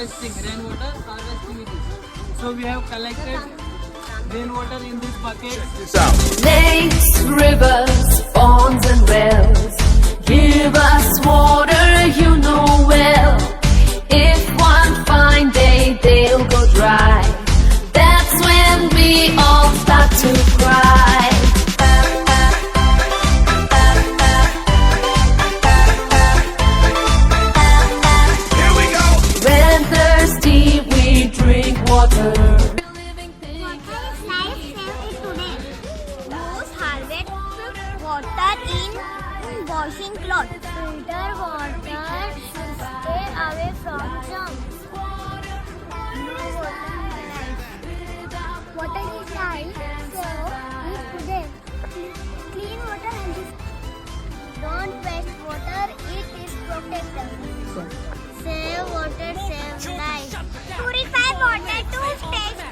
harvesting, rainwater harvesting it is. So we have collected rainwater in this bucket. Lakes, rivers, ponds and wells give us water, you know well. If one fine day they'll go dry, that's when we all start to cry. Here we go. When thirsty we drink water. Water in washing clothes. Filter water stay away from germs. Water is life, so we today clean water and don't waste water. It is protected. Save water, save life. Purify water to taste